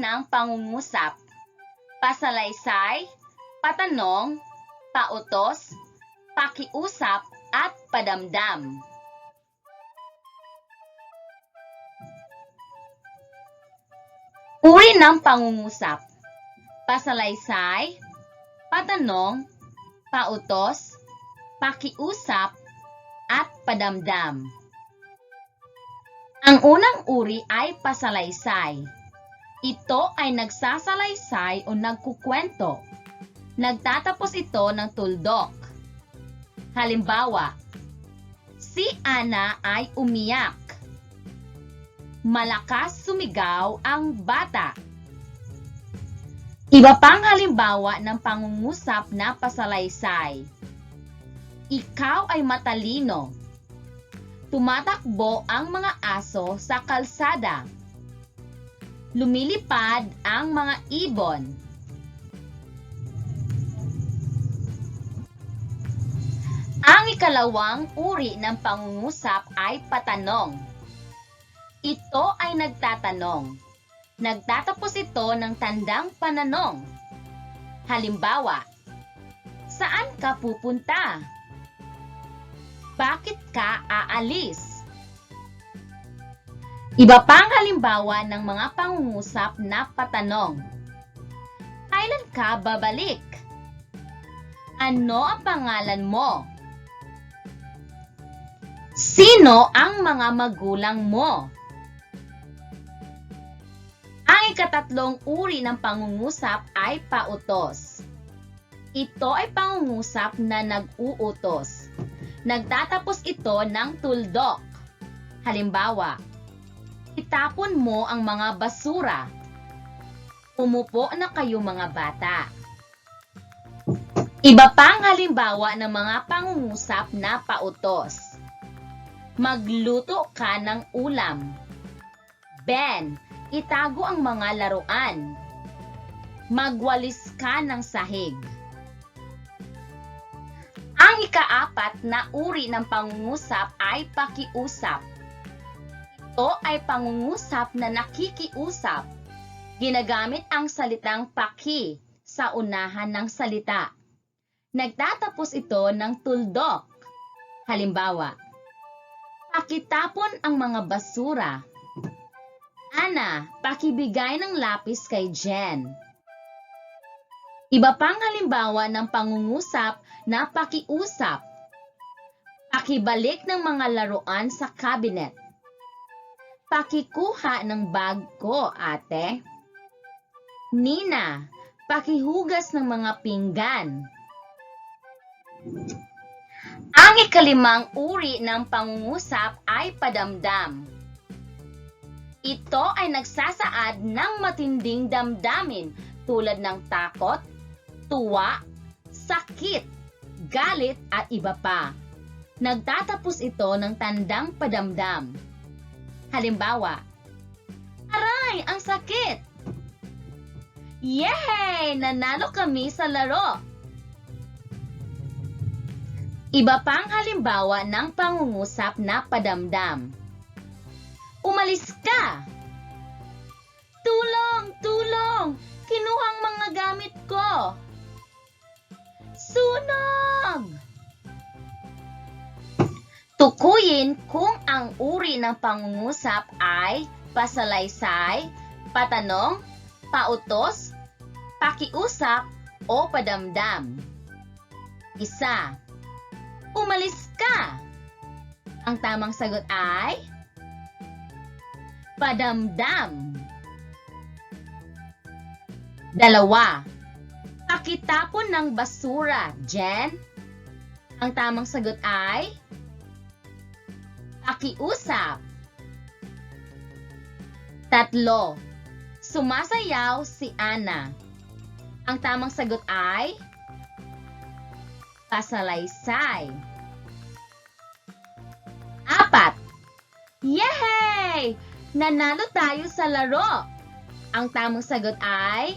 ng pangungusap, pasalaysay, patanong, pautos, pakiusap, at padamdam. Uri ng pangungusap, pasalaysay, patanong, pautos, pakiusap, at padamdam. Ang unang uri ay pasalaysay. Ito ay nagsasalaysay o nagkukwento. Nagtatapos ito ng tuldok. Halimbawa, si Ana ay umiyak. Malakas sumigaw ang bata. Iba pang halimbawa ng pangungusap na pasalaysay. Ikaw ay matalino. Tumatakbo ang mga aso sa kalsada. Lumilipad ang mga ibon. Ang ikalawang uri ng pangungusap ay patanong. Ito ay nagtatanong. Nagtatapos ito ng tandang pananong. Halimbawa, saan ka pupunta? Bakit ka aalis? Iba pang halimbawa ng mga pangungusap na patanong. Kailan ka babalik? Ano ang pangalan mo? Sino ang mga magulang mo? Ang ikatatlong uri ng pangungusap ay pautos. Ito ay pangungusap na nag-uutos. Nagtatapos ito ng tuldok. Halimbawa, itapon mo ang mga basura. Umupo na kayo mga bata. Iba pang halimbawa ng mga pangungusap na pautos. Magluto ka ng ulam. Ben, itago ang mga laruan. Magwalis ka ng sahig. Ang ikaapat na uri ng pangungusap ay pakiusap. Ito ay pangungusap na nakikiusap. Ginagamit ang salitang paki sa unahan ng salita. Nagtatapos ito ng tuldok. Halimbawa, pakitapon ang mga basura. Ana, pakibigay ng lapis kay Jen. Iba pang halimbawa ng pangungusap na pakiusap. Pakibalik ng mga laruan sa cabinet. Pakikuha ng bag ko, ate. Nina, pakihugas ng mga pinggan. Ang ikalimang uri ng pangungusap ay padamdam. Ito ay nagsasaad ng matinding damdamin tulad ng takot, tuwa, sakit, galit at iba pa. Nagtatapos ito ng tandang padamdam. Halimbawa, aray, ang sakit! Yay! Nanalo kami sa laro! Iba pang halimbawa ng pangungusap na padamdam. Umalis ka! Tulong! Tulong! Kinuha ang mga gamit ko! Sunog! Tukuyin kung ang uri ng pangungusap ay pasalaysay, patanong, pautos, pakiusap, o padamdam. Isa. Umalis ka! Ang tamang sagot ay padamdam. Dalawa. Pakitapon ng basura, Jen. Ang tamang sagot ay pakiusap. Tatlo. Sumasayaw si Ana. Ang tamang sagot ay pasalaysay. Apat. Yay! Nanalo tayo sa laro. Ang tamang sagot ay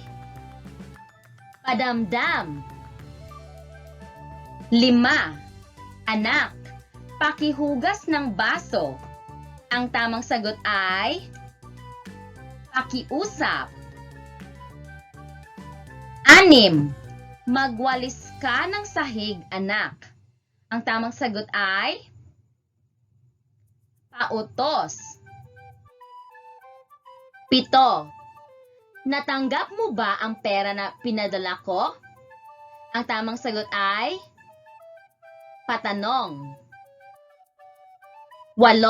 padamdam. 5. Anak, pakihugas ng baso. Ang tamang sagot ay pakiusap. 6. Magwalis ka ng sahig, anak. Ang tamang sagot ay pautos. 7. Natanggap mo ba ang pera na pinadala ko? Ang tamang sagot ay patanong. 8.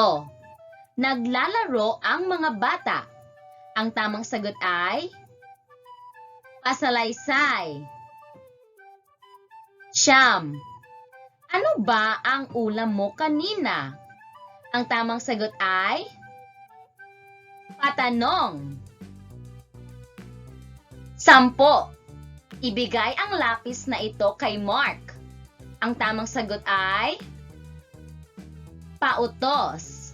Naglalaro ang mga bata. Ang tamang sagot ay pasalaysay. 9. Ano ba ang ulam mo kanina? Ang tamang sagot ay patanong. 10. Ibigay ang lapis na ito kay Mark. Ang tamang sagot ay pautos.